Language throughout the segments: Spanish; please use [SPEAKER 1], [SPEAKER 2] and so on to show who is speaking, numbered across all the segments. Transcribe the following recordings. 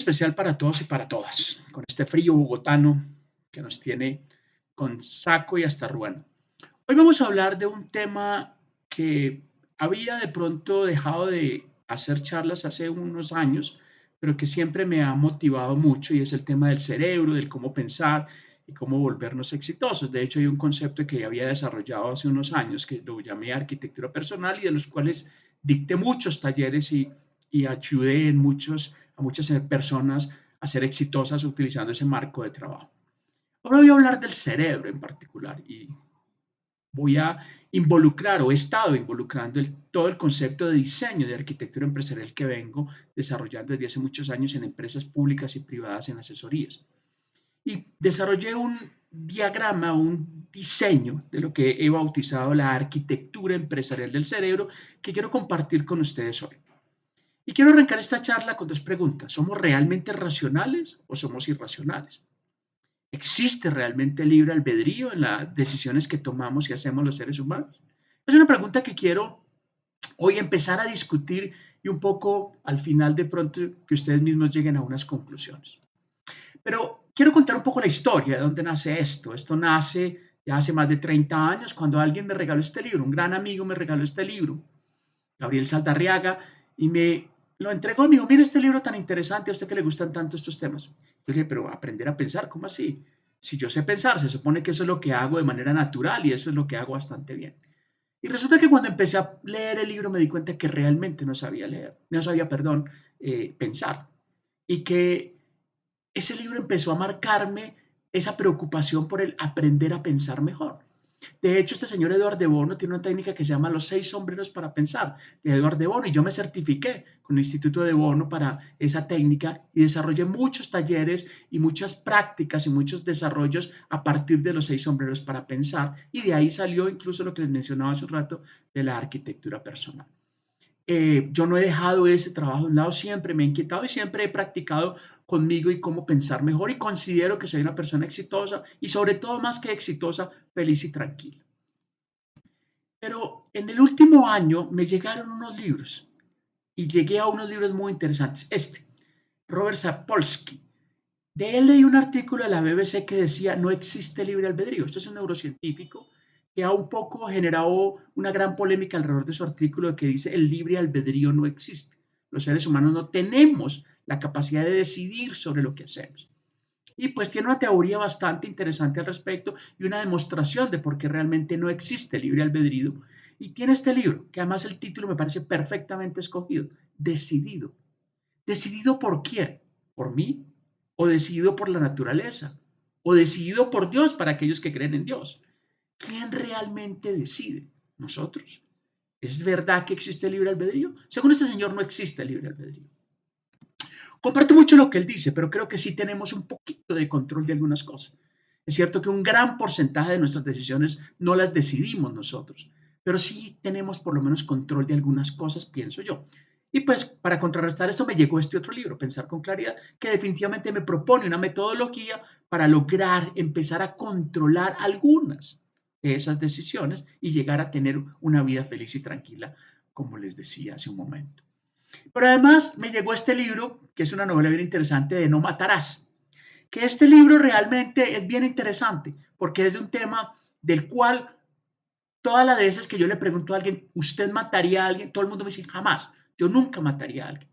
[SPEAKER 1] especial para todos y para todas, con este frío bogotano que nos tiene con saco y hasta ruano. Hoy vamos a hablar de un tema que había de pronto dejado de hacer charlas hace unos años, pero que siempre me ha motivado mucho y es el tema del cerebro, del cómo pensar y cómo volvernos exitosos. De hecho, hay un concepto que había desarrollado hace unos años que lo llamé arquitectura personal y de los cuales dicté muchos talleres y ayudé a muchas personas a ser exitosas utilizando ese marco de trabajo. Ahora voy a hablar del cerebro en particular y voy a involucrar o he estado involucrando todo el concepto de diseño de arquitectura empresarial que vengo desarrollando desde hace muchos años en empresas públicas y privadas en asesorías. Y desarrollé un diagrama, un diseño de lo que he bautizado la arquitectura empresarial del cerebro que quiero compartir con ustedes hoy. Y quiero arrancar esta charla con dos preguntas. ¿Somos realmente racionales o somos irracionales? ¿Existe realmente libre albedrío en las decisiones que tomamos y hacemos los seres humanos? Es una pregunta que quiero hoy empezar a discutir y un poco al final de pronto que ustedes mismos lleguen a unas conclusiones. Pero quiero contar un poco la historia de dónde nace esto. Esto nace ya hace más de 30 años cuando alguien me regaló este libro, un gran amigo me regaló este libro, Gabriel Saldarriaga, y me lo entregó y me dijo, mira este libro tan interesante, a usted que le gustan tanto estos temas. Yo le dije, pero aprender a pensar, ¿cómo así? Si yo sé pensar, se supone que eso es lo que hago de manera natural y eso es lo que hago bastante bien. Y resulta que cuando empecé a leer el libro me di cuenta que realmente no sabía leer, no sabía, perdón, pensar. Y que ese libro empezó a marcarme esa preocupación por el aprender a pensar mejor. De hecho, este señor Eduardo de Bono tiene una técnica que se llama los 6 sombreros para pensar, de Eduardo de Bono, y yo me certifiqué con el Instituto de Bono para esa técnica y desarrollé muchos talleres y muchas prácticas y muchos desarrollos a partir de los 6 sombreros para pensar, y de ahí salió incluso lo que les mencionaba hace un rato de la arquitectura personal. Yo no he dejado ese trabajo de un lado, siempre me he inquietado y siempre he practicado conmigo y cómo pensar mejor y considero que soy una persona exitosa y sobre todo más que exitosa, feliz y tranquila. Pero en el último año me llegaron unos libros y llegué a unos libros muy interesantes. Robert Sapolsky. De él leí un artículo de la BBC que decía no existe libre albedrío. Esto es un neurocientífico que ha un poco generado una gran polémica alrededor de su artículo que dice el libre albedrío no existe. Los seres humanos no tenemos la capacidad de decidir sobre lo que hacemos. Y pues tiene una teoría bastante interesante al respecto y una demostración de por qué realmente no existe libre albedrío. Y tiene este libro, que además el título me parece perfectamente escogido, Decidido. ¿Decidido por quién? ¿Por mí? ¿O decidido por la naturaleza? ¿O decidido por Dios para aquellos que creen en Dios? ¿Quién realmente decide? ¿Nosotros? ¿Es verdad que existe el libre albedrío? Según este señor no existe el libre albedrío. Comparto mucho lo que él dice, pero creo que sí tenemos un poquito de control de algunas cosas. Es cierto que un gran porcentaje de nuestras decisiones no las decidimos nosotros, pero sí tenemos por lo menos control de algunas cosas, pienso yo. Y pues para contrarrestar esto me llegó este otro libro, Pensar con Claridad, que definitivamente me propone una metodología para lograr empezar a controlar algunas de esas decisiones y llegar a tener una vida feliz y tranquila, como les decía hace un momento. Pero además me llegó este libro, que es una novela bien interesante, de No Matarás, que este libro realmente es bien interesante, porque es de un tema del cual todas las veces que yo le pregunto a alguien, ¿usted mataría a alguien? Todo el mundo me dice, jamás, yo nunca mataría a alguien.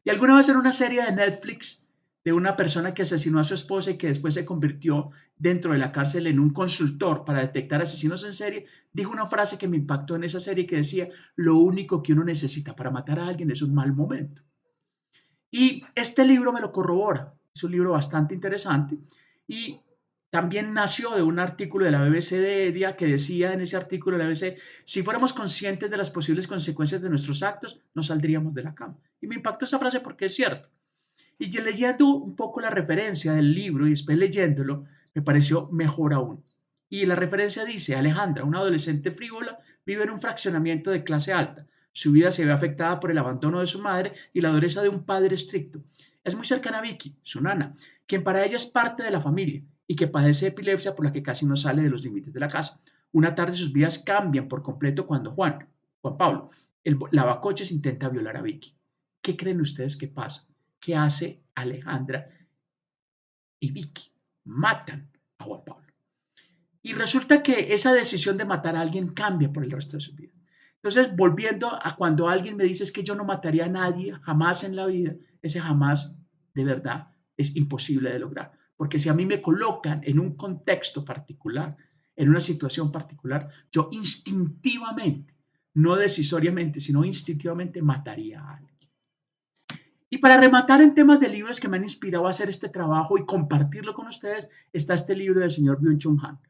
[SPEAKER 1] Y alguna vez en una serie de Netflix de una persona que asesinó a su esposa y que después se convirtió dentro de la cárcel en un consultor para detectar asesinos en serie, dijo una frase que me impactó en esa serie que decía, lo único que uno necesita para matar a alguien es un mal momento. Y este libro me lo corrobora, es un libro bastante interesante y también nació de un artículo de la BBC de día que decía en ese artículo de la BBC, si fuéramos conscientes de las posibles consecuencias de nuestros actos, no saldríamos de la cama. Y me impactó esa frase porque es cierto. Y yo leyendo un poco la referencia del libro y después leyéndolo, me pareció mejor aún. Y la referencia dice, Alejandra, una adolescente frívola, vive en un fraccionamiento de clase alta. Su vida se ve afectada por el abandono de su madre y la dureza de un padre estricto. Es muy cercana a Vicky, su nana, quien para ella es parte de la familia y que padece epilepsia por la que casi no sale de los límites de la casa. Una tarde sus vidas cambian por completo cuando Juan Pablo, el lavacoches intenta violar a Vicky. ¿Qué creen ustedes que pasa? ¿Qué hace Alejandra y Vicky matan a Juan Pablo. Y resulta que esa decisión de matar a alguien cambia por el resto de su vida. Entonces, volviendo a cuando alguien me dice es que yo no mataría a nadie jamás en la vida, ese jamás de verdad es imposible de lograr. Porque si a mí me colocan en un contexto particular, en una situación particular, yo instintivamente, no decisoriamente, sino instintivamente mataría a alguien. Y para rematar en temas de libros que me han inspirado a hacer este trabajo y compartirlo con ustedes, está este libro del señor Byung-Chul Han,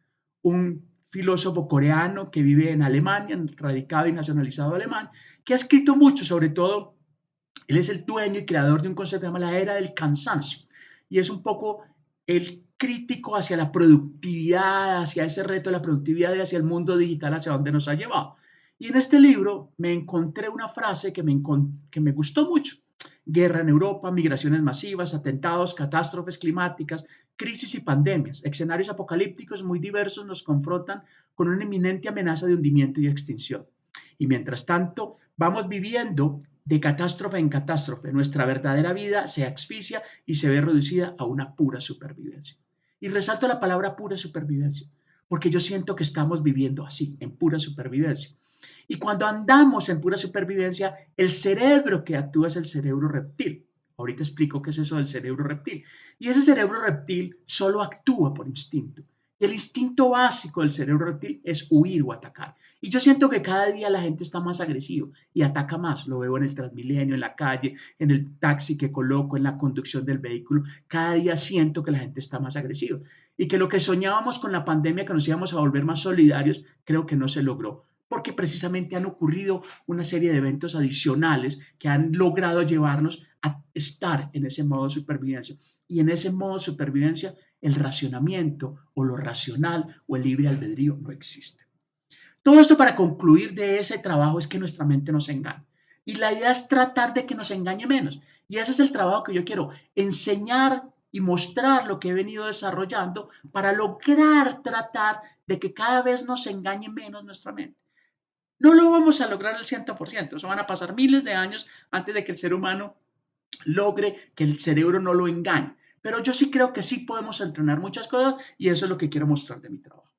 [SPEAKER 1] un filósofo coreano que vive en Alemania, radicado y nacionalizado alemán, que ha escrito mucho, sobre todo, él es el dueño y creador de un concepto que se llama la era del cansancio, y es un poco el crítico hacia la productividad, hacia ese reto de la productividad y hacia el mundo digital, hacia donde nos ha llevado. Y en este libro me encontré una frase que me gustó mucho. Guerra en Europa, migraciones masivas, atentados, catástrofes climáticas, crisis y pandemias, escenarios apocalípticos muy diversos nos confrontan con una inminente amenaza de hundimiento y extinción. Y mientras tanto, vamos viviendo de catástrofe en catástrofe. Nuestra verdadera vida se asfixia y se ve reducida a una pura supervivencia. Y resalto la palabra pura supervivencia, porque yo siento que estamos viviendo así, en pura supervivencia. Y cuando andamos en pura supervivencia, el cerebro que actúa es el cerebro reptil. Ahorita explico qué es eso del cerebro reptil. Y ese cerebro reptil solo actúa por instinto. Y el instinto básico del cerebro reptil es huir o atacar. Y yo siento que cada día la gente está más agresiva y ataca más. Lo veo en el Transmilenio, en la calle, en el taxi que coloco, en la conducción del vehículo. Cada día siento que la gente está más agresiva. Y que lo que soñábamos con la pandemia, que nos íbamos a volver más solidarios, creo que no se logró, porque precisamente han ocurrido una serie de eventos adicionales que han logrado llevarnos a estar en ese modo de supervivencia. Y en ese modo de supervivencia, el racionamiento o lo racional o el libre albedrío no existe. Todo esto para concluir de ese trabajo es que nuestra mente nos engaña. Y la idea es tratar de que nos engañe menos. Y ese es el trabajo que yo quiero, enseñar y mostrar lo que he venido desarrollando para lograr tratar de que cada vez nos engañe menos nuestra mente. No lo vamos a lograr al 100%, eso van a pasar miles de años antes de que el ser humano logre que el cerebro no lo engañe. Pero yo sí creo que sí podemos entrenar muchas cosas y eso es lo que quiero mostrar de mi trabajo.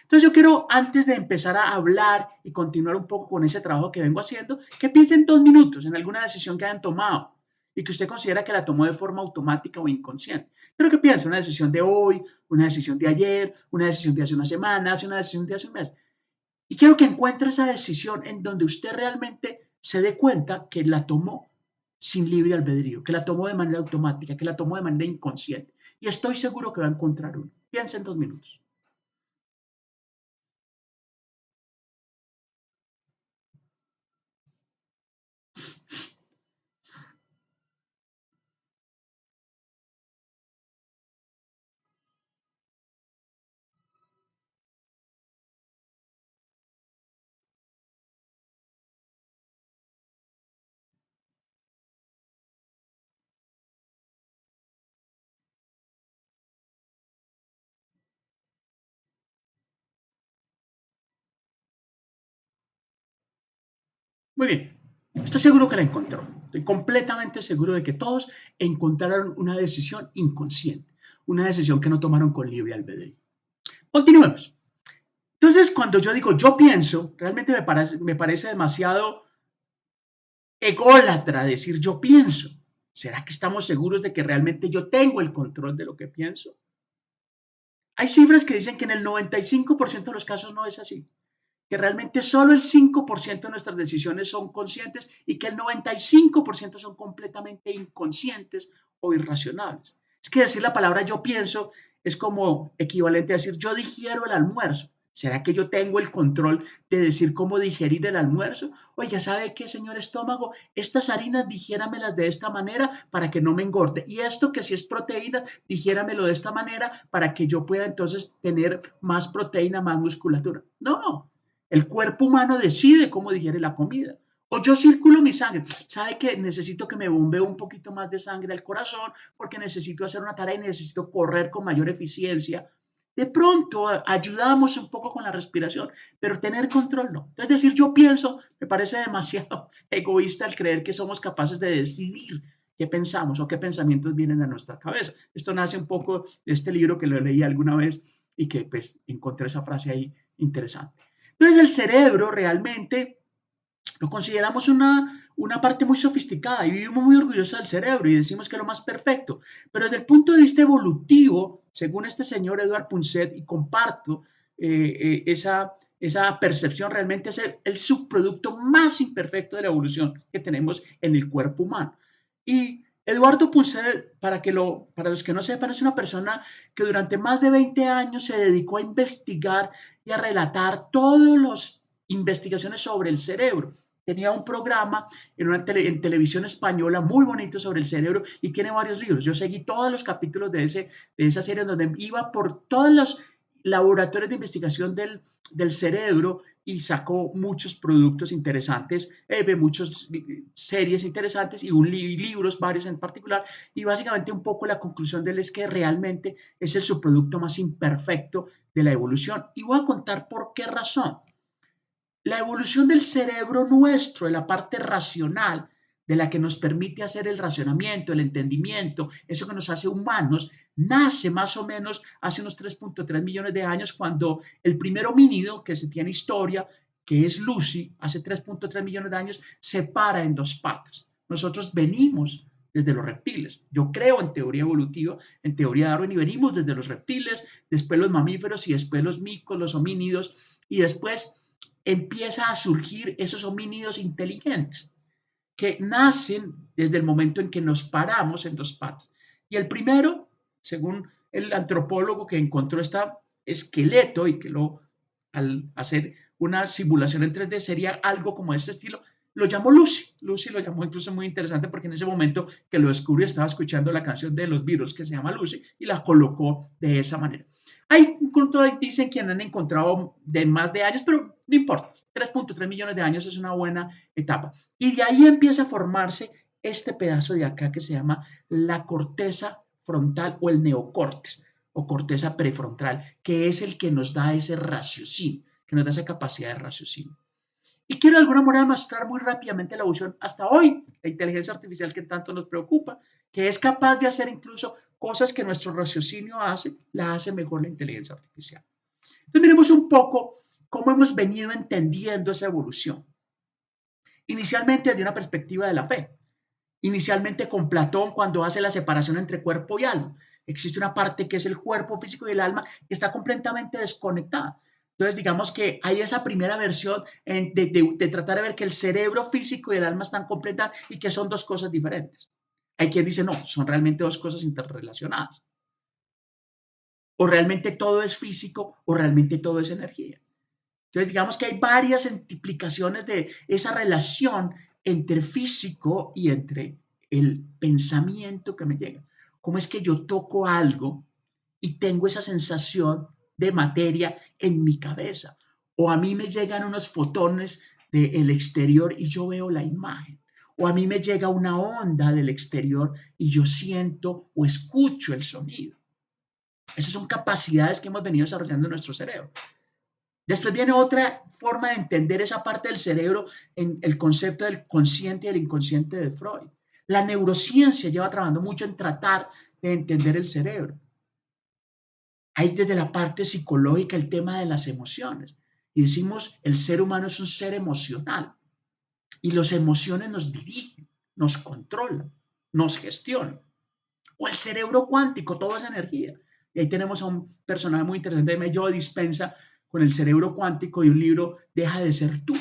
[SPEAKER 1] Entonces yo quiero, antes de empezar a hablar y continuar un poco con ese trabajo que vengo haciendo, que piensen 2 minutos en alguna decisión que hayan tomado y que usted considera que la tomó de forma automática o inconsciente. Pero que piense una decisión de hoy, una decisión de ayer, una decisión de hace una semana, una decisión de hace un mes. Y quiero que encuentre esa decisión en donde usted realmente se dé cuenta que la tomó sin libre albedrío, que la tomó de manera automática, que la tomó de manera inconsciente. Y estoy seguro que va a encontrar uno. Piense en 2 minutos. Muy bien. Estoy seguro que la encontró. Estoy completamente seguro de que todos encontraron una decisión inconsciente, una decisión que no tomaron con libre albedrío. Continuemos. Entonces, cuando yo digo yo pienso, realmente me parece demasiado ególatra decir yo pienso. ¿Será que estamos seguros de que realmente yo tengo el control de lo que pienso? Hay cifras que dicen que en el 95% de los casos no es así, que realmente solo el 5% de nuestras decisiones son conscientes y que el 95% son completamente inconscientes o irracionales. Es que decir la palabra yo pienso es como equivalente a decir yo digiero el almuerzo. ¿Será que yo tengo el control de decir cómo digerir el almuerzo? Oiga, ¿sabe qué, señor estómago? Estas harinas digiéramelas de esta manera para que no me engorde. Y esto que si es proteína, digiéramelo de esta manera para que yo pueda entonces tener más proteína, más musculatura. No, el cuerpo humano decide cómo digiere la comida. O yo circulo mi sangre. ¿Sabe que necesito que me bombee un poquito más de sangre al corazón porque necesito hacer una tarea y necesito correr con mayor eficiencia? De pronto ayudamos un poco con la respiración, pero tener control no. Es decir, yo pienso, me parece demasiado egoísta el creer que somos capaces de decidir qué pensamos o qué pensamientos vienen a nuestra cabeza. Esto nace un poco de este libro que lo leí alguna vez y que pues encontré esa frase ahí interesante. Entonces el cerebro realmente lo consideramos una parte muy sofisticada y vivimos muy orgullosos del cerebro y decimos que es lo más perfecto. Pero desde el punto de vista evolutivo, según este señor Edward Punset, y comparto esa percepción, realmente es el subproducto más imperfecto de la evolución que tenemos en el cuerpo humano. Y Eduardo Punset, para los que no sepan, es una persona que durante más de 20 años se dedicó a investigar y a relatar todas las investigaciones sobre el cerebro. Tenía un programa en televisión española muy bonito sobre el cerebro y tiene varios libros. Yo seguí todos los capítulos de esa serie donde iba por todos los laboratorios de investigación del cerebro y sacó muchos productos interesantes, muchas series interesantes y libros, varios en particular, y básicamente un poco la conclusión de él es que realmente es el subproducto más imperfecto de la evolución. Y voy a contar por qué razón. La evolución del cerebro nuestro, de la parte racional, de la que nos permite hacer el racionamiento, el entendimiento, eso que nos hace humanos, nace más o menos hace unos 3.3 millones de años cuando el primer homínido que se tiene historia, que es Lucy, hace 3.3 millones de años, se para en dos patas. Nosotros venimos desde los reptiles. Yo creo en teoría evolutiva, en teoría de Darwin, y venimos desde los reptiles, después los mamíferos y después los micos, los homínidos, y después empieza a surgir esos homínidos inteligentes que nacen desde el momento en que nos paramos en dos patas. Y el primero, según el antropólogo que encontró este esqueleto y que al hacer una simulación en 3D sería algo como este estilo, lo llamó Lucy. Lucy lo llamó incluso muy interesante porque en ese momento que lo descubrió estaba escuchando la canción de los Beatles que se llama Lucy y la colocó de esa manera. Hay incluso dicen que han encontrado de más de años, pero no importa. 3.3 millones de años es una buena etapa. Y de ahí empieza a formarse este pedazo de acá que se llama la corteza frontal o el neocortes o corteza prefrontal, que es el que nos da ese raciocinio, que nos da esa capacidad de raciocinio. Y quiero de alguna manera mostrar muy rápidamente la evolución hasta hoy, la inteligencia artificial que tanto nos preocupa, que es capaz de hacer incluso cosas que nuestro raciocinio hace, la hace mejor la inteligencia artificial. Entonces miremos un poco cómo hemos venido entendiendo esa evolución. Inicialmente desde una perspectiva de la fe, inicialmente con Platón cuando hace la separación entre cuerpo y alma. Existe una parte que es el cuerpo físico y el alma que está completamente desconectada. Entonces, digamos que hay esa primera versión de tratar de ver que el cerebro físico y el alma están completadas y que son dos cosas diferentes. Hay quien dice, no, son realmente dos cosas interrelacionadas. O realmente todo es físico o realmente todo es energía. Entonces, digamos que hay varias implicaciones de esa relación entre físico y entre el pensamiento que me llega. ¿Cómo es que yo toco algo y tengo esa sensación de materia en mi cabeza? O a mí me llegan unos fotones del exterior y yo veo la imagen. O a mí me llega una onda del exterior y yo siento o escucho el sonido. Esas son capacidades que hemos venido desarrollando en nuestro cerebro. Después viene otra forma de entender esa parte del cerebro en el concepto del consciente y el inconsciente de Freud. La neurociencia lleva trabajando mucho en tratar de entender el cerebro. Hay desde la parte psicológica el tema de las emociones. Y decimos, el ser humano es un ser emocional. Y las emociones nos dirigen, nos controlan, nos gestionan. O el cerebro cuántico, todo es energía. Y ahí tenemos a un personaje muy interesante, Joe Dispenza, con el cerebro cuántico y un libro, Deja de ser tú.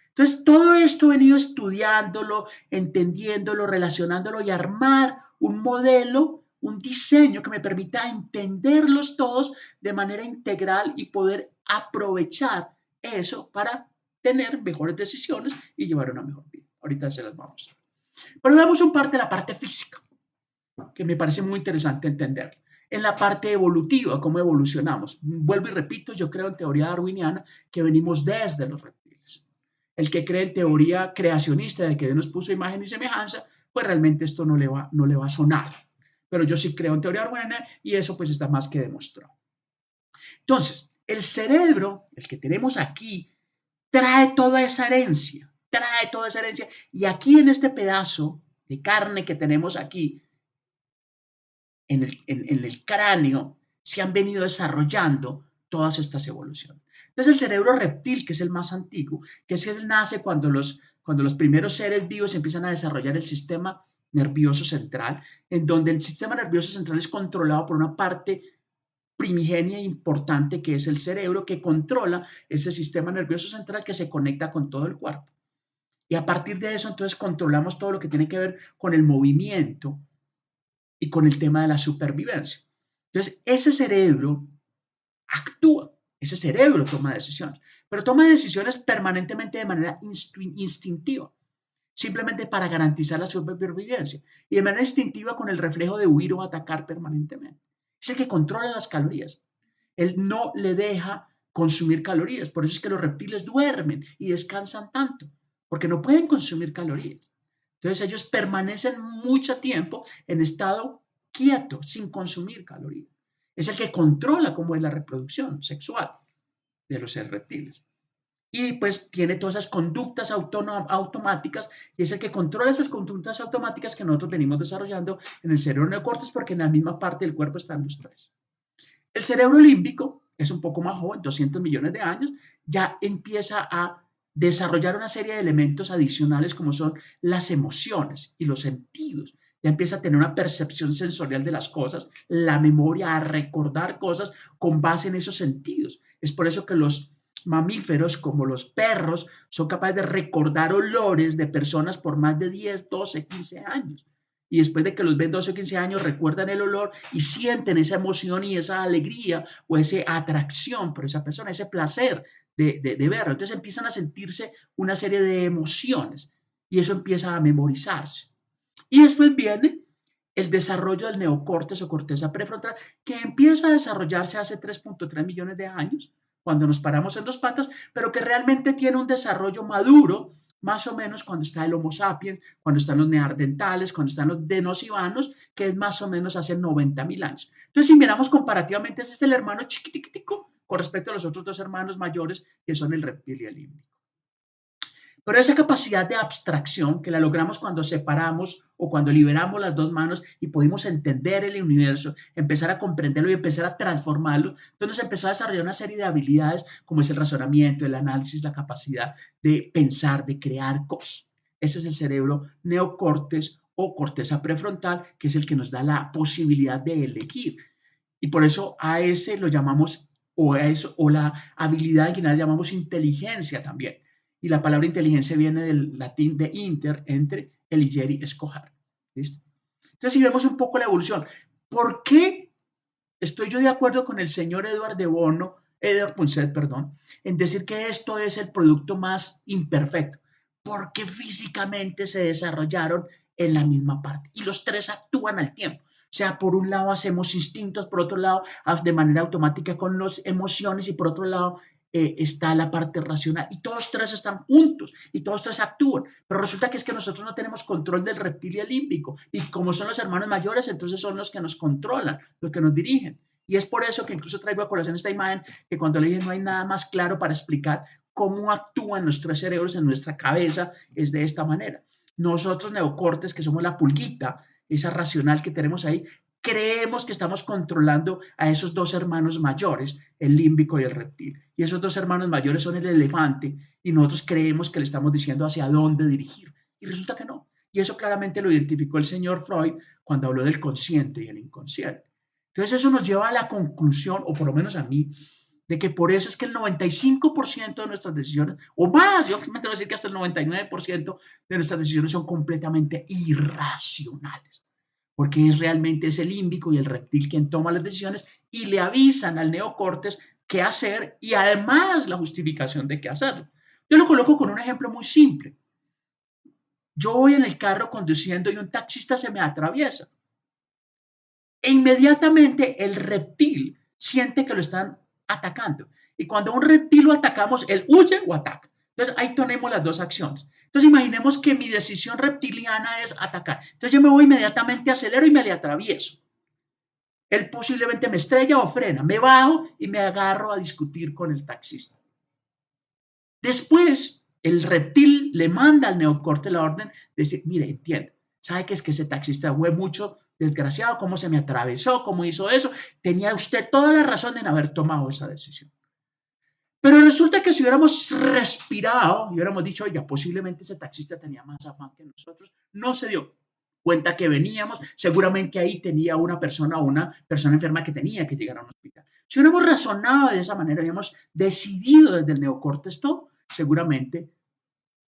[SPEAKER 1] Entonces, todo esto he venido estudiándolo, entendiéndolo, relacionándolo y armar un modelo, un diseño que me permita entenderlos todos de manera integral y poder aprovechar eso para tener mejores decisiones y llevar una mejor vida. Ahorita se las vamos a mostrar. Pero veamos un parte de la parte física, que me parece muy interesante entender. En la parte evolutiva, cómo evolucionamos. Vuelvo y repito, yo creo en teoría darwiniana que venimos desde los reptiles. El que cree en teoría creacionista de que Dios nos puso imagen y semejanza, pues realmente esto no le va a sonar. Pero yo sí creo en teoría darwiniana y eso pues está más que demostrado. Entonces, el cerebro, el que tenemos aquí, trae toda esa herencia y aquí en este pedazo de carne que tenemos aquí en el cráneo, se han venido desarrollando todas estas evoluciones. Entonces el cerebro reptil, que es el más antiguo, que es el nace cuando los primeros seres vivos empiezan a desarrollar el sistema nervioso central, en donde el sistema nervioso central es controlado por una parte primigenia e importante que es el cerebro, que controla ese sistema nervioso central que se conecta con todo el cuerpo. Y a partir de eso, entonces, controlamos todo lo que tiene que ver con el movimiento y con el tema de la supervivencia. Entonces, ese cerebro actúa, ese cerebro toma decisiones, pero toma decisiones permanentemente de manera instintiva, simplemente para garantizar la supervivencia y de manera instintiva con el reflejo de huir o atacar permanentemente. Es el que controla las calorías. Él no le deja consumir calorías, por eso es que los reptiles duermen y descansan tanto, porque no pueden consumir calorías. Entonces ellos permanecen mucho tiempo en estado quieto, sin consumir calorías. Es el que controla cómo es la reproducción sexual de los reptiles. Y pues tiene todas esas conductas automáticas y es el que controla esas conductas automáticas que nosotros venimos desarrollando en el cerebro neocortes porque en la misma parte del cuerpo están los tres. El cerebro límbico es un poco más joven, 200 millones de años, ya empieza a desarrollar una serie de elementos adicionales como son las emociones y los sentidos. Ya empieza a tener una percepción sensorial de las cosas, la memoria, a recordar cosas con base en esos sentidos. Es por eso que los mamíferos, como los perros, son capaces de recordar olores de personas por más de 10, 12, 15 años. Y después de que los ven 12 o 15 años, recuerdan el olor y sienten esa emoción y esa alegría o esa atracción por esa persona, ese placer de verlo. Entonces empiezan a sentirse una serie de emociones y eso empieza a memorizarse. Y después viene el desarrollo del neocortes o corteza prefrontal, que empieza a desarrollarse hace 3.3 millones de años, cuando nos paramos en dos patas, pero que realmente tiene un desarrollo maduro, más o menos cuando está el Homo sapiens, cuando están los neandertales, cuando están los denisovanos, que es más o menos hace 90.000 años. Entonces, si miramos comparativamente, ese es el hermano chiquitico con respecto a los otros dos hermanos mayores, que son el reptil y el límbico. Pero esa capacidad de abstracción que la logramos cuando separamos o cuando liberamos las dos manos y pudimos entender el universo, empezar a comprenderlo y empezar a transformarlo, entonces empezó a desarrollar una serie de habilidades como es el razonamiento, el análisis, la capacidad de pensar, de crear cosas. Ese es el cerebro neocortes o corteza prefrontal, que es el que nos da la posibilidad de elegir. Y por eso a ese lo llamamos, o a eso, o la habilidad en general llamamos inteligencia también. Y la palabra inteligencia viene del latín de inter, entre, eligere y escoger. ¿Listo? Entonces, si vemos un poco la evolución, ¿por qué estoy yo de acuerdo con el señor Edward Punset, en decir que esto es el producto más imperfecto? Porque físicamente se desarrollaron en la misma parte y los tres actúan al tiempo. O sea, por un lado hacemos instintos, por otro lado de manera automática con las emociones y por otro lado está la parte racional y todos tres están juntos y todos tres actúan, pero resulta que es que nosotros no tenemos control del reptil y el límbico y como son los hermanos mayores, entonces son los que nos controlan, los que nos dirigen. Y es por eso que incluso traigo a colación esta imagen que cuando le dije no hay nada más claro para explicar cómo actúan nuestros cerebros en nuestra cabeza es de esta manera. Nosotros neocortes, que somos la pulguita, esa racional que tenemos ahí, creemos que estamos controlando a esos dos hermanos mayores, el límbico y el reptil. Y esos dos hermanos mayores son el elefante y nosotros creemos que le estamos diciendo hacia dónde dirigir. Y resulta que no. Y eso claramente lo identificó el señor Freud cuando habló del consciente y el inconsciente. Entonces eso nos lleva a la conclusión, o por lo menos a mí, de que por eso es que el 95% de nuestras decisiones, o más, yo me atrevo a decir que hasta el 99% de nuestras decisiones son completamente irracionales porque es realmente ese límbico y el reptil quien toma las decisiones y le avisan al neocortes qué hacer y además la justificación de qué hacerlo. Yo lo coloco con un ejemplo muy simple. Yo voy en el carro conduciendo y un taxista se me atraviesa. E inmediatamente el reptil siente que lo están atacando. Y cuando un reptil lo atacamos, él huye o ataca. Entonces ahí tenemos las dos acciones. Entonces imaginemos que mi decisión reptiliana es atacar. Entonces yo me voy inmediatamente, acelero y me le atravieso. Él posiblemente me estrella o frena, me bajo y me agarro a discutir con el taxista. Después, el reptil le manda al neocorte la orden de decir, mire, entiende, ¿Sabe qué es que ese taxista fue mucho desgraciado? ¿Cómo se me atravesó? ¿Cómo hizo eso? Tenía usted toda la razón en haber tomado esa decisión. Pero resulta que si hubiéramos respirado y hubiéramos dicho, oiga, posiblemente ese taxista tenía más afán que nosotros, no se dio cuenta que veníamos, seguramente ahí tenía una persona o una persona enferma que tenía que llegar a un hospital. Si hubiéramos razonado de esa manera, hubiéramos decidido desde el neocortes todo, seguramente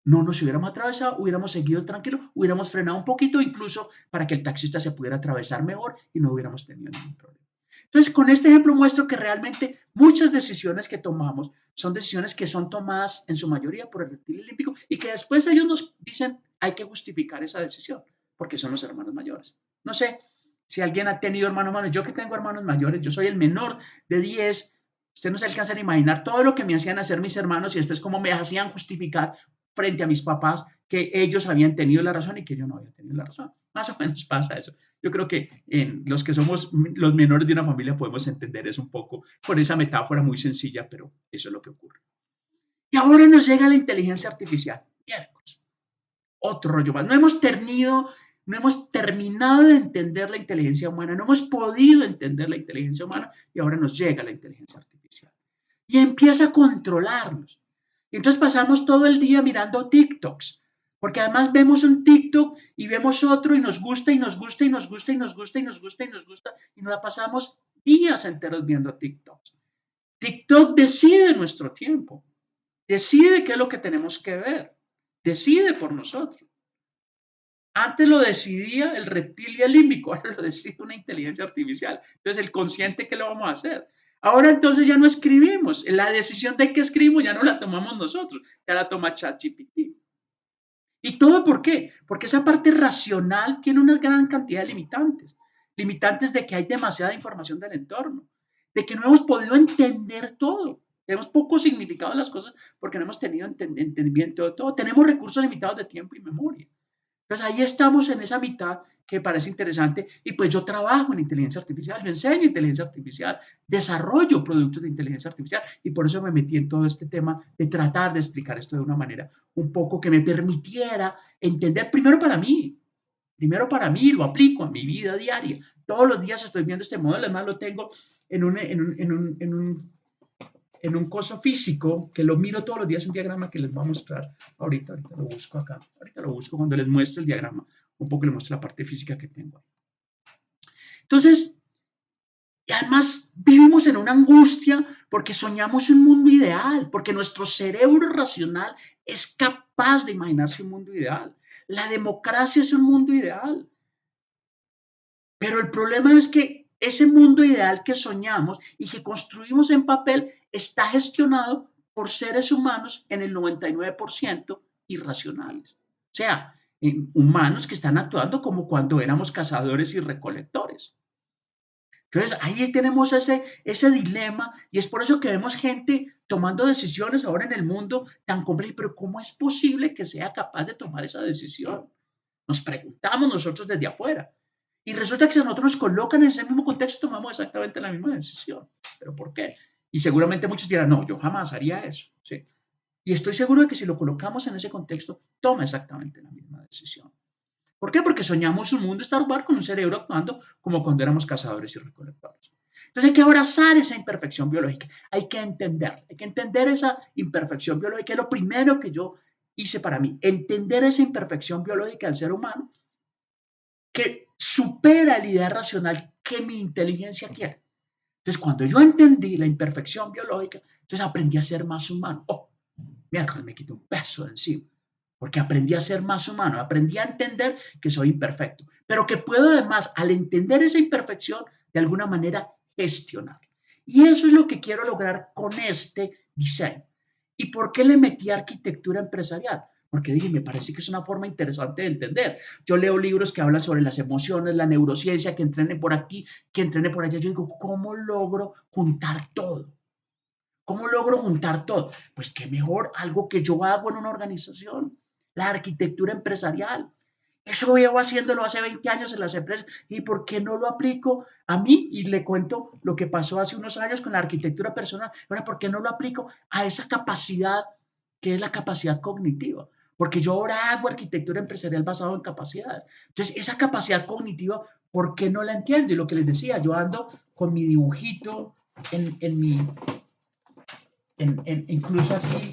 [SPEAKER 1] no nos hubiéramos atravesado, hubiéramos seguido tranquilos, hubiéramos frenado un poquito incluso para que el taxista se pudiera atravesar mejor y no hubiéramos tenido ningún problema. Entonces, con este ejemplo muestro que realmente muchas decisiones que tomamos son decisiones que son tomadas en su mayoría por el reptil olímpico y que después ellos nos dicen hay que justificar esa decisión porque son los hermanos mayores. No sé si alguien ha tenido hermanos mayores. Yo que tengo hermanos mayores, yo soy el menor de 10. Usted no se alcanza a imaginar todo lo que me hacían hacer mis hermanos y después cómo me hacían justificar frente a mis papás que ellos habían tenido la razón y que yo no había tenido la razón. Más o menos pasa eso. Yo creo que en los que somos los menores de una familia podemos entender eso un poco con esa metáfora muy sencilla, pero eso es lo que ocurre. Y ahora nos llega la inteligencia artificial. Miércoles. Otro rollo más. No hemos terminado de entender la inteligencia humana, no hemos podido entender la inteligencia humana y ahora nos llega la inteligencia artificial. Y empieza a controlarnos. Y entonces pasamos todo el día mirando TikToks, porque además vemos un TikTok y vemos otro y nos gusta y nos gusta y nos gusta y nos gusta y nos gusta y nos gusta y nos la pasamos días enteros viendo TikToks. TikTok decide nuestro tiempo, decide qué es lo que tenemos que ver, decide por nosotros. Antes lo decidía el reptil y el límbico, ahora lo decide una inteligencia artificial. Entonces, el consciente, ¿qué lo vamos a hacer? Ahora entonces ya no escribimos. La decisión de qué escribimos ya no la tomamos nosotros, ya la toma ChatGPT. ¿Y todo por qué? Porque esa parte racional tiene una gran cantidad de limitantes. Limitantes de que hay demasiada información del entorno, de que no hemos podido entender todo. Tenemos poco significado de las cosas porque no hemos tenido entendimiento de todo. Tenemos recursos limitados de tiempo y memoria. Entonces ahí estamos en esa mitad que parece interesante y pues yo trabajo en inteligencia artificial, yo enseño inteligencia artificial, desarrollo productos de inteligencia artificial y por eso me metí en todo este tema de tratar de explicar esto de una manera un poco que me permitiera entender primero para mí, lo aplico en mi vida diaria. Todos los días estoy viendo este modelo, además lo tengo en un coso físico que lo miro todos los días, un diagrama que les voy a mostrar ahorita lo busco acá, ahorita lo busco cuando les muestro el diagrama, un poco les muestro la parte física que tengo. Entonces, y además vivimos en una angustia porque soñamos un mundo ideal, porque nuestro cerebro racional es capaz de imaginarse un mundo ideal. La democracia es un mundo ideal. Pero el problema es que ese mundo ideal que soñamos y que construimos en papel está gestionado por seres humanos en el 99% irracionales. O sea, humanos que están actuando como cuando éramos cazadores y recolectores. Entonces ahí tenemos ese dilema y es por eso que vemos gente tomando decisiones ahora en el mundo tan complejo. Pero ¿cómo es posible que sea capaz de tomar esa decisión? Nos preguntamos nosotros desde afuera. Y resulta que si a nosotros nos colocan en ese mismo contexto, tomamos exactamente la misma decisión. ¿Pero por qué? Y seguramente muchos dirán, no, yo jamás haría eso. ¿Sí? Y estoy seguro de que si lo colocamos en ese contexto, toma exactamente la misma decisión. ¿Por qué? Porque soñamos un mundo Star Wars con un cerebro actuando como cuando éramos cazadores y recolectores. Entonces hay que abrazar esa imperfección biológica, hay que entender esa imperfección biológica. Es lo primero que yo hice para mí, entender esa imperfección biológica del ser humano que supera la idea racional que mi inteligencia quiere. Entonces, cuando yo entendí la imperfección biológica, entonces aprendí a ser más humano. Oh, miércoles me quité un peso de encima, porque aprendí a ser más humano, aprendí a entender que soy imperfecto, pero que puedo además, al entender esa imperfección, de alguna manera gestionar. Y eso es lo que quiero lograr con este diseño. ¿Y por qué le metí arquitectura empresarial? Porque dije, me parece que es una forma interesante de entender. Yo leo libros que hablan sobre las emociones, la neurociencia, que entrene por aquí, que entrene por allá. Yo digo, ¿cómo logro juntar todo? ¿Cómo logro juntar todo? Pues qué mejor algo que yo hago en una organización, la arquitectura empresarial. Eso llevo haciéndolo hace 20 años en las empresas. ¿Y por qué no lo aplico a mí? Y le cuento lo que pasó hace unos años con la arquitectura personal. Ahora, ¿por qué no lo aplico a esa capacidad que es la capacidad cognitiva? porque yo ahora hago arquitectura empresarial basado en capacidades. Entonces, esa capacidad cognitiva, ¿por qué no la entiendo? Y lo que les decía, yo ando con mi dibujito en mi, incluso aquí,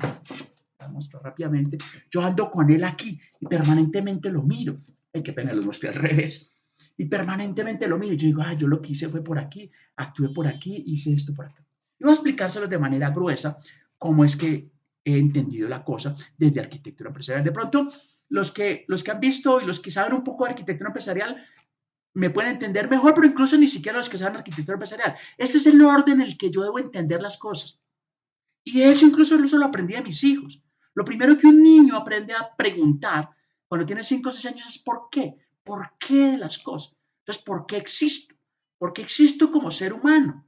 [SPEAKER 1] la muestro rápidamente, yo ando con él aquí y permanentemente lo miro. Ay, qué pena, lo mostré al revés. Y permanentemente lo miro y yo digo, yo lo que hice fue por aquí, actué por aquí, hice esto por acá. Y voy a explicárselos de manera gruesa cómo es que he entendido la cosa desde arquitectura empresarial. De pronto, los que han visto y los que saben un poco de arquitectura empresarial me pueden entender mejor, pero incluso ni siquiera los que saben arquitectura empresarial. Este es el orden en el que yo debo entender las cosas. Y de hecho, incluso eso lo aprendí a mis hijos. Lo primero que un niño aprende a preguntar cuando tiene 5 o 6 años es ¿por qué? ¿Por qué de las cosas? Entonces, ¿por qué existo? ¿Por qué existo como ser humano?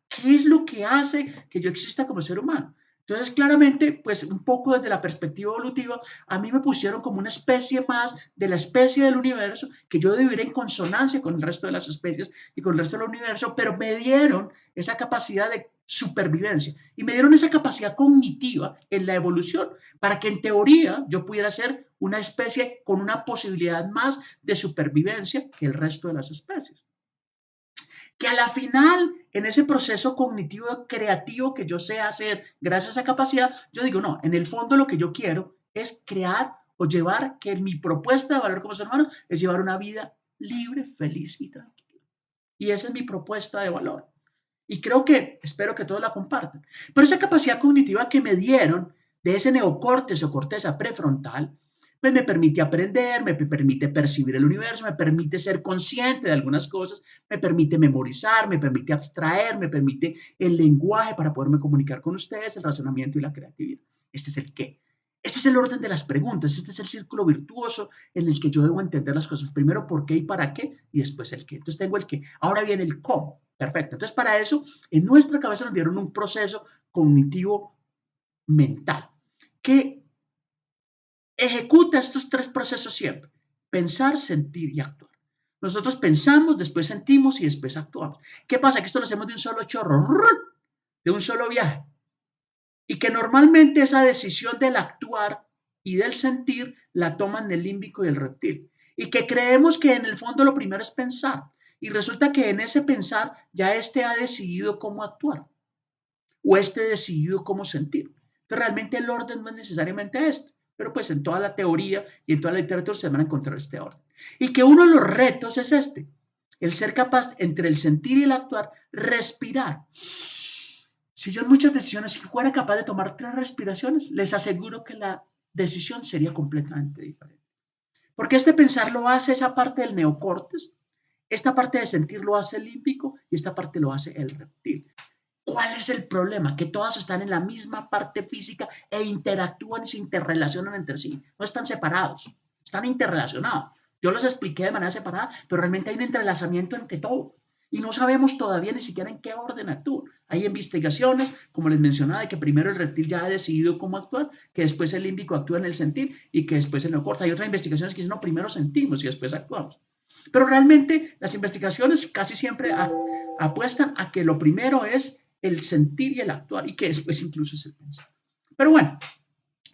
[SPEAKER 1] ¿Qué es lo que hace que yo exista como ser humano? Entonces, claramente, pues un poco desde la perspectiva evolutiva, a mí me pusieron como una especie más de la especie del universo, que yo debo ir en consonancia con el resto de las especies y con el resto del universo, pero me dieron esa capacidad de supervivencia y me dieron esa capacidad cognitiva en la evolución para que en teoría yo pudiera ser una especie con una posibilidad más de supervivencia que el resto de las especies. Que a la final, en ese proceso cognitivo creativo que yo sé hacer gracias a esa capacidad, yo digo, no, en el fondo lo que yo quiero es crear o llevar, que mi propuesta de valor como ser humano es llevar una vida libre, feliz y tranquila. Y esa es mi propuesta de valor. Y creo que, espero que todos la compartan. Pero esa capacidad cognitiva que me dieron de ese neocórtex o corteza prefrontal, pues me permite aprender, me permite percibir el universo, me permite ser consciente de algunas cosas, me permite memorizar, me permite abstraer, me permite el lenguaje para poderme comunicar con ustedes, el razonamiento y la creatividad. Este es el qué. Este es el orden de las preguntas, este es el círculo virtuoso en el que yo debo entender las cosas. Primero por qué y para qué, y después el qué. Entonces tengo el qué. Ahora viene el cómo. Perfecto. Entonces para eso, en nuestra cabeza nos dieron un proceso cognitivo mental que ejecuta estos tres procesos siempre: pensar, sentir y actuar. Nosotros pensamos, después sentimos y después actuamos. ¿Qué pasa? Que esto lo hacemos de un solo chorro, de un solo viaje. Y que normalmente esa decisión del actuar y del sentir la toman el límbico y el reptil. Y que creemos que en el fondo lo primero es pensar. Y resulta que en ese pensar ya este ha decidido cómo actuar o este decidido cómo sentir. Entonces realmente el orden no es necesariamente este, pero pues en toda la teoría y en toda la literatura se van a encontrar este orden. Y que uno de los retos es este: el ser capaz entre el sentir y el actuar, respirar. Si yo en muchas decisiones fuera capaz de tomar 3 respiraciones, les aseguro que la decisión sería completamente diferente. Porque este pensar lo hace esa parte del neocórtex, esta parte de sentir lo hace el límbico y esta parte lo hace el reptil. ¿Cuál es el problema? Que todas están en la misma parte física e interactúan y se interrelacionan entre sí. No están separados, están interrelacionados. Yo los expliqué de manera separada, pero realmente hay un entrelazamiento entre todo. Y no sabemos todavía ni siquiera en qué orden actúan. Hay investigaciones, como les mencionaba, de que primero el reptil ya ha decidido cómo actuar, que después el límbico actúa en el sentir y que después el neocórtex. Hay otras investigaciones que dicen, no, primero sentimos y después actuamos. Pero realmente las investigaciones casi siempre apuestan a que lo primero es el sentir y el actuar, y que después incluso es el pensar. Pero bueno,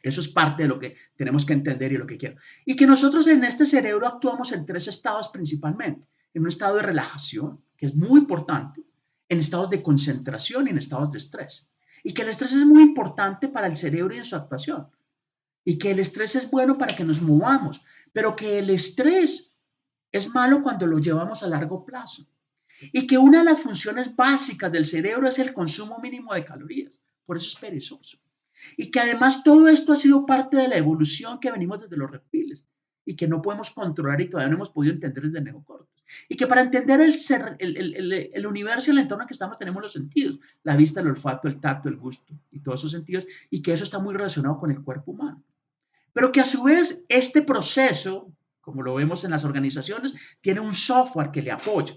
[SPEAKER 1] eso es parte de lo que tenemos que entender y lo que quiero. Y que nosotros en este cerebro actuamos en 3 estados principalmente: en un estado de relajación, que es muy importante, en estados de concentración y en estados de estrés. Y que el estrés es muy importante para el cerebro y en su actuación. Y que el estrés es bueno para que nos movamos, pero que el estrés es malo cuando lo llevamos a largo plazo. Y que una de las funciones básicas del cerebro es el consumo mínimo de calorías. Por eso es perezoso. Y que además todo esto ha sido parte de la evolución que venimos desde los reptiles y que no podemos controlar y todavía no hemos podido entender desde el neocórtex. Y que para entender el universo y el entorno en que estamos tenemos los sentidos: la vista, el olfato, el tacto, el gusto y todos esos sentidos, y que eso está muy relacionado con el cuerpo humano. Pero que a su vez este proceso, como lo vemos en las organizaciones, tiene un software que le apoya,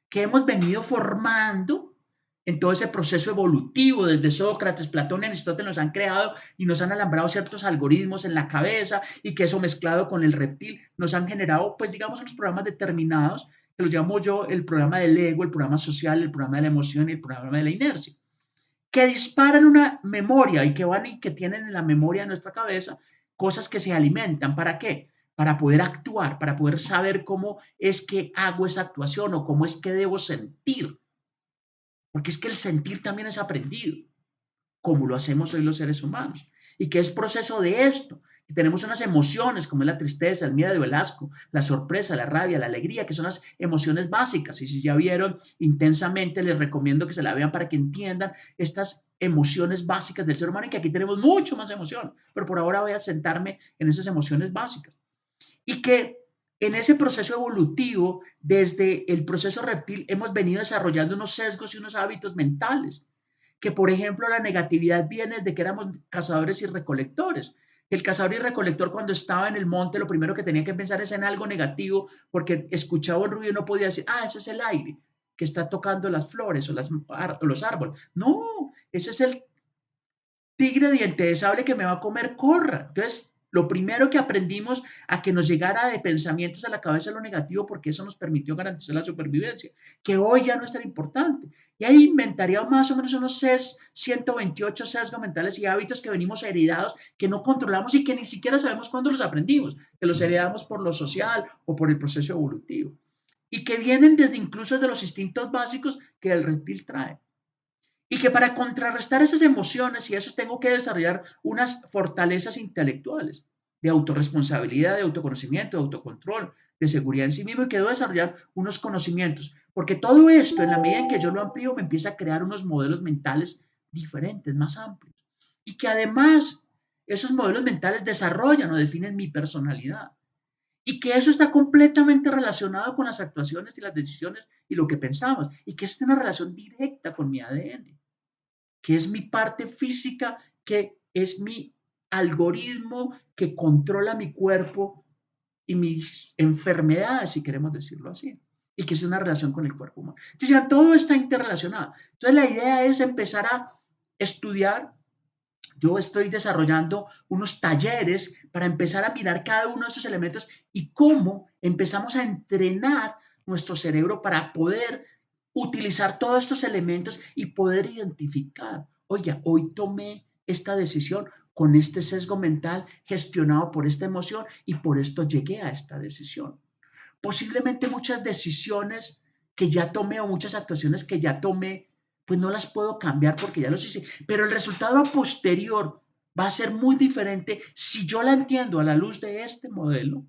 [SPEAKER 1] que hemos venido formando en todo ese proceso evolutivo. Desde Sócrates, Platón y Aristóteles nos han creado y nos han alambrado ciertos algoritmos en la cabeza, y que eso mezclado con el reptil nos han generado, pues digamos, unos programas determinados, que los llamo yo el programa del ego, el programa social, el programa de la emoción y el programa de la inercia, que disparan una memoria y que van y que tienen en la memoria de nuestra cabeza cosas que se alimentan. ¿Para qué? Para poder actuar, para poder saber cómo es que hago esa actuación o cómo es que debo sentir. Porque es que el sentir también es aprendido, como lo hacemos hoy los seres humanos. Y que es proceso de esto. Y tenemos unas emociones como es la tristeza, el miedo, el asco, la sorpresa, la rabia, la alegría, que son las emociones básicas. Y si ya vieron intensamente, les recomiendo que se la vean para que entiendan estas emociones básicas del ser humano y que aquí tenemos mucho más emoción. Pero por ahora voy a sentarme en esas emociones básicas. Y que en ese proceso evolutivo, desde el proceso reptil, hemos venido desarrollando unos sesgos y unos hábitos mentales que, por ejemplo, la negatividad viene de que éramos cazadores y recolectores. El cazador y recolector cuando estaba en el monte, lo primero que tenía que pensar es en algo negativo, porque escuchaba un ruido y no podía decir, ese es el aire que está tocando las flores o los árboles. No, ese es el tigre diente de sable que me va a comer, corra. Entonces, lo primero que aprendimos a que nos llegara de pensamientos a la cabeza lo negativo, porque eso nos permitió garantizar la supervivencia, que hoy ya no es tan importante. Y ahí inventaría más o menos unos 128 sesgos mentales y hábitos que venimos heredados, que no controlamos y que ni siquiera sabemos cuándo los aprendimos, que los heredamos por lo social o por el proceso evolutivo. Y que vienen desde incluso de los instintos básicos que el reptil trae. Y que para contrarrestar esas emociones y eso tengo que desarrollar unas fortalezas intelectuales de autorresponsabilidad, de autoconocimiento, de autocontrol, de seguridad en sí mismo y que debo desarrollar unos conocimientos. Porque todo esto, en la medida en que yo lo amplío, me empieza a crear unos modelos mentales diferentes, más amplios. Y que además esos modelos mentales desarrollan o definen mi personalidad. Y que eso está completamente relacionado con las actuaciones y las decisiones y lo que pensamos. Y que es una relación directa con mi ADN, que es mi parte física, que es mi algoritmo que controla mi cuerpo y mis enfermedades, si queremos decirlo así, y que es una relación con el cuerpo humano. Entonces, ya todo está interrelacionado. Entonces, la idea es empezar a estudiar. Yo estoy desarrollando unos talleres para empezar a mirar cada uno de esos elementos y cómo empezamos a entrenar nuestro cerebro para poder utilizar todos estos elementos y poder identificar, oye, hoy tomé esta decisión con este sesgo mental gestionado por esta emoción y por esto llegué a esta decisión. Posiblemente muchas decisiones que ya tomé o muchas actuaciones que ya tomé, pues no las puedo cambiar porque ya los hice, pero el resultado posterior va a ser muy diferente si yo la entiendo a la luz de este modelo,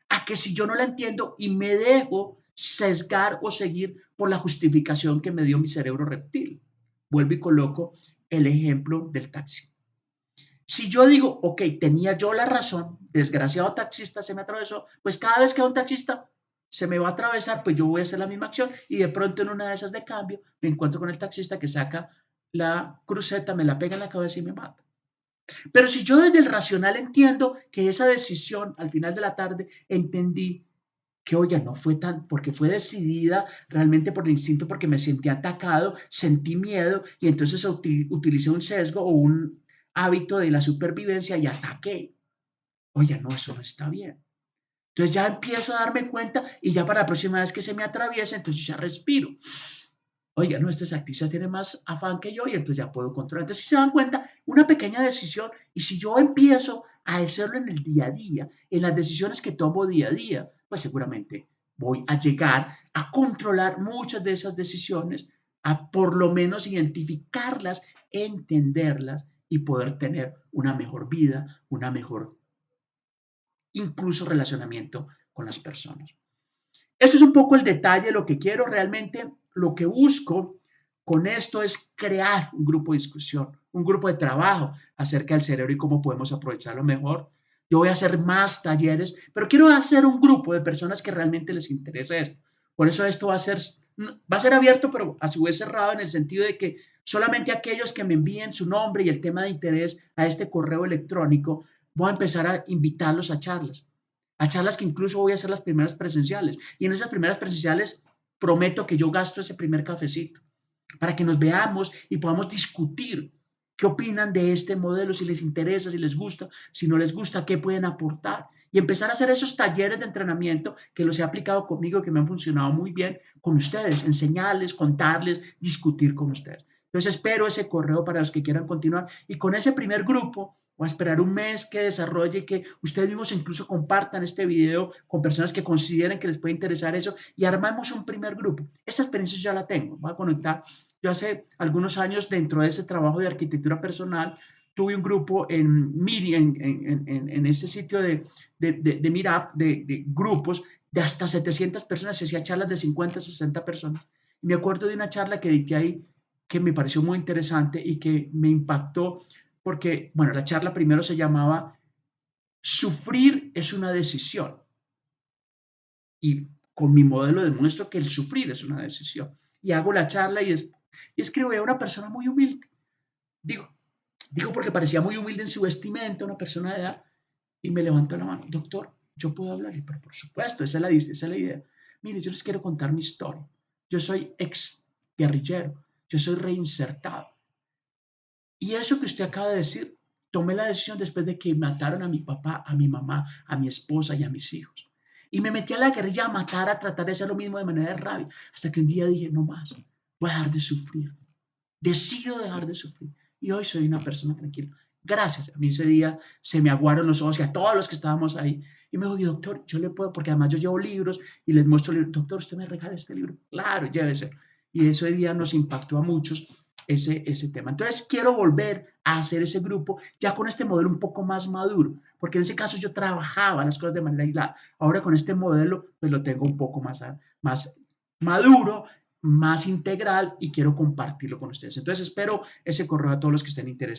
[SPEAKER 1] a que si yo no la entiendo y me dejo sesgar o seguir por la justificación que me dio mi cerebro reptil. Vuelvo y coloco el ejemplo del taxi. Si yo digo, ok, tenía yo la razón, desgraciado taxista se me atravesó, pues cada vez que un taxista se me va a atravesar, pues yo voy a hacer la misma acción y de pronto en una de esas de cambio me encuentro con el taxista que saca la cruceta, me la pega en la cabeza y me mata. Pero si yo desde el racional entiendo que esa decisión al final de la tarde entendí que, oye, no fue tan, porque fue decidida realmente por el instinto, porque me sentí atacado, sentí miedo y entonces utilicé un sesgo o un hábito de la supervivencia y ataqué. Oye, no, eso no está bien. Entonces ya empiezo a darme cuenta y ya para la próxima vez que se me atraviesa, entonces ya respiro. Oiga, no, este artista tiene más afán que yo y entonces ya puedo controlar. Entonces, si se dan cuenta, una pequeña decisión y si yo empiezo a hacerlo en el día a día, en las decisiones que tomo día a día, pues seguramente voy a llegar a controlar muchas de esas decisiones, a por lo menos identificarlas, entenderlas y poder tener una mejor vida, una mejor incluso relacionamiento con las personas. Esto es un poco el detalle de lo que quiero. Realmente lo que busco con esto es crear un grupo de discusión, un grupo de trabajo acerca del cerebro y cómo podemos aprovecharlo mejor. Yo voy a hacer más talleres, pero quiero hacer un grupo de personas que realmente les interesa esto. Por eso esto va a ser abierto, pero a su vez cerrado en el sentido de que solamente aquellos que me envíen su nombre y el tema de interés a este correo electrónico, voy a empezar a invitarlos a charlas que incluso voy a hacer las primeras presenciales. Y en esas primeras presenciales prometo que yo gasto ese primer cafecito para que nos veamos y podamos discutir qué opinan de este modelo, si les interesa, si les gusta, si no les gusta, qué pueden aportar. Y empezar a hacer esos talleres de entrenamiento que los he aplicado conmigo, que me han funcionado muy bien con ustedes, enseñarles, contarles, discutir con ustedes. Entonces espero ese correo para los que quieran continuar y con ese primer grupo voy a esperar un mes que desarrolle, que ustedes mismos incluso compartan este video con personas que consideren que les puede interesar eso y armamos un primer grupo. Esa experiencia ya la tengo, voy a conectar. Yo hace algunos años dentro de ese trabajo de arquitectura personal tuve un grupo en Miri, en ese sitio de Meetup, de grupos de hasta 700 personas, se hacía charlas de 50, 60 personas. Y me acuerdo de una charla que dije ahí que me pareció muy interesante y que me impactó porque, bueno, la charla primero se llamaba Sufrir es una decisión. Y con mi modelo demuestro que el sufrir es una decisión. Y hago la charla y escribo a una persona muy humilde. Digo, digo porque parecía muy humilde en su vestimenta, una persona de edad, y me levantó la mano. Doctor, yo puedo hablar. Y, pero por supuesto, esa es la idea. Mire, yo les quiero contar mi historia. Yo soy ex guerrillero, yo soy reinsertado. Y eso que usted acaba de decir, tomé la decisión después de que mataron a mi papá, a mi mamá, a mi esposa y a mis hijos. Y me metí a la guerrilla a matar, a tratar de hacer lo mismo de manera de rabia, hasta que un día dije, no más, voy a dejar de sufrir. Decido dejar de sufrir. Y hoy soy una persona tranquila. Gracias. A mí ese día se me aguaron los ojos y a todos los que estábamos ahí. Y me dijo, doctor, yo le puedo, porque además yo llevo libros y les muestro libros. Doctor, ¿usted me regala este libro? Claro, llévese. Y ese día nos impactó a muchos ese tema. Entonces quiero volver a hacer ese grupo ya con este modelo un poco más maduro, porque en ese caso yo trabajaba las cosas de manera aislada. Ahora con este modelo pues lo tengo un poco más maduro, más integral y quiero compartirlo con ustedes. Entonces espero ese correo a todos los que estén interesados.